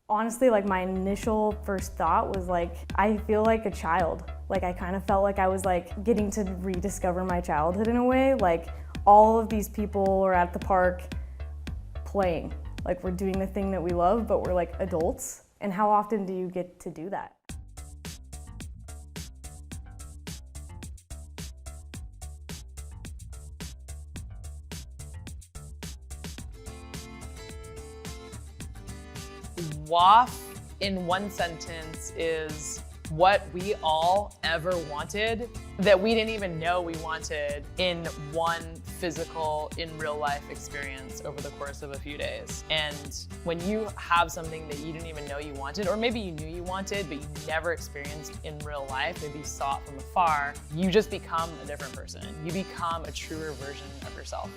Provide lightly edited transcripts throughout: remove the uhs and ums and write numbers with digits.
Honestly, like my initial first thought was like, I feel like a child. Like I kind of felt like I was like getting to rediscover my childhood in a way. Like all of these people are at the park playing. Like we're doing the thing that we love, but we're like adults. And how often do you get to do that? WAF in one sentence is what we all ever wanted that we didn't even know we wanted in one physical, in real life experience over the course of a few days. And when you have something that you didn't even know you wanted, or maybe you knew you wanted, but you never experienced in real life, maybe you saw it from afar, you just become a different person. You become a truer version of yourself.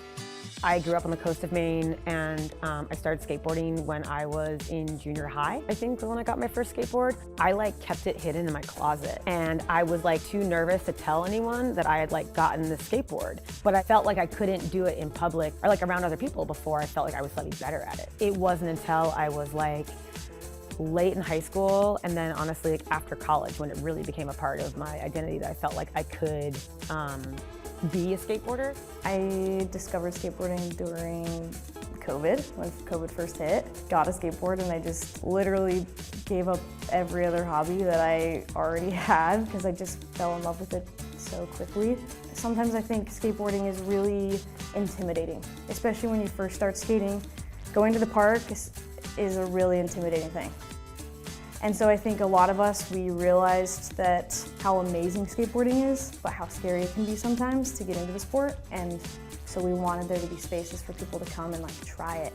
I grew up on the coast of Maine, and I started skateboarding when I was in junior high, I think, when I got my first skateboard. I kept it hidden in my closet, and I was too nervous to tell anyone that I had gotten the skateboard. But I felt like I couldn't do it in public or around other people before I felt like I was slightly better at it. It wasn't until I was late in high school, and then honestly after college, when it really became a part of my identity, that I felt like I could be a skateboarder. I discovered skateboarding during COVID, when COVID first hit. Got a skateboard and I just literally gave up every other hobby that I already had because I just fell in love with it so quickly. Sometimes I think skateboarding is really intimidating, especially when you first start skating. Going to the park is a really intimidating thing. And so I think a lot of us, we realized that how amazing skateboarding is, but how scary it can be sometimes to get into the sport. And so we wanted there to be spaces for people to come and try it.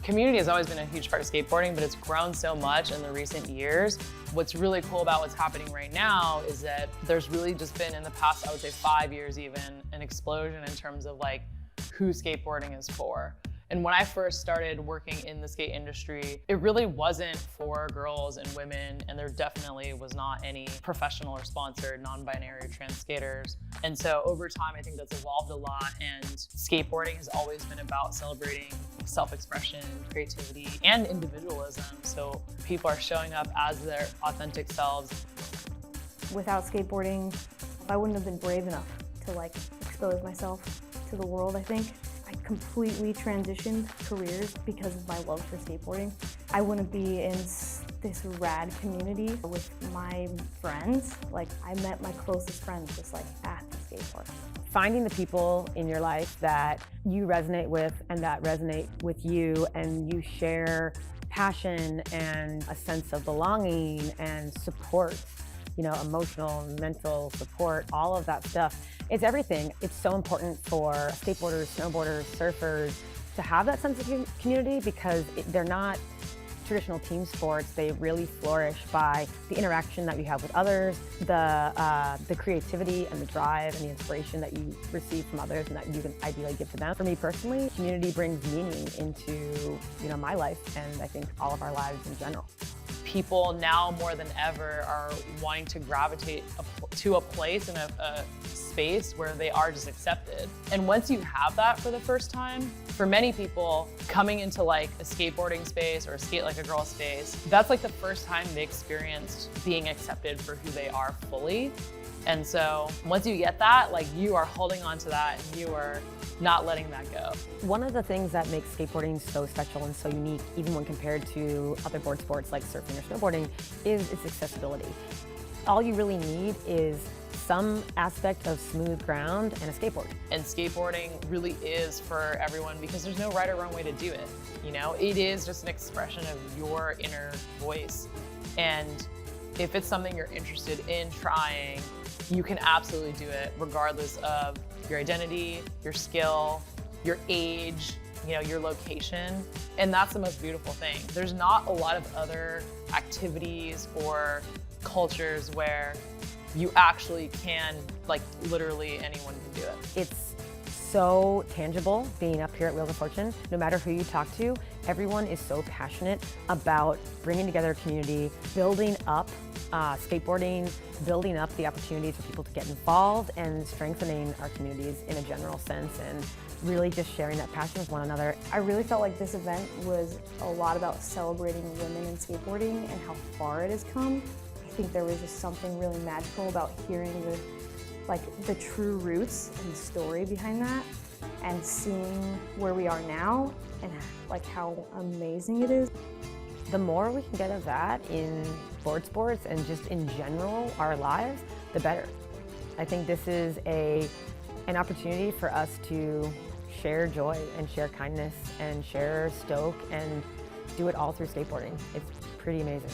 Community has always been a huge part of skateboarding, but it's grown so much in the recent years. What's really cool about what's happening right now is that there's really just been, in the past, I would say 5 years even, an explosion in terms of who skateboarding is for. And when I first started working in the skate industry, it really wasn't for girls and women, and there definitely was not any professional or sponsored non-binary or trans skaters. And so over time, I think that's evolved a lot, and skateboarding has always been about celebrating self-expression, creativity, and individualism. So people are showing up as their authentic selves. Without skateboarding, I wouldn't have been brave enough to expose myself to the world, I think. I completely transitioned careers because of my love for skateboarding. I wouldn't be in this rad community with my friends. I met my closest friends just at the skate park. Finding the people in your life that you resonate with and that resonate with you, and you share passion and a sense of belonging and support, emotional, mental support, all of that stuff. It's everything. It's so important for skateboarders, snowboarders, surfers to have that sense of community, because they're not traditional team sports. They really flourish by the interaction that you have with others, the creativity and the drive and the inspiration that you receive from others and that you can ideally give to them. For me personally, community brings meaning into my life, and I think all of our lives in general. People now more than ever are wanting to gravitate to a place and a space where they are just accepted. And once you have that for the first time, for many people, coming into a skateboarding space or a skate like a girl space, that's the first time they experienced being accepted for who they are fully. And so once you get that, you are holding on to that and you are not letting that go. One of the things that makes skateboarding so special and so unique, even when compared to other board sports like surfing or snowboarding, is its accessibility. All you really need is some aspect of smooth ground and a skateboard. And skateboarding really is for everyone because there's no right or wrong way to do it. It is just an expression of your inner voice. And if it's something you're interested in trying, you can absolutely do it regardless of your identity, your skill, your age, your location. And that's the most beautiful thing. There's not a lot of other activities or cultures where you actually can, literally anyone can do it. It's so tangible being up here at Wheels of Fortune. No matter who you talk to, everyone is so passionate about bringing together a community, building up skateboarding, building up the opportunities for people to get involved and strengthening our communities in a general sense, and really just sharing that passion with one another. I really felt like this event was a lot about celebrating women in skateboarding and how far it has come. I think there was just something really magical about hearing the true roots and the story behind that, and seeing where we are now and how amazing it is. The more we can get of that in board sports and just in general our lives, the better. I think this is an opportunity for us to share joy and share kindness and share stoke and do it all through skateboarding. It's pretty amazing.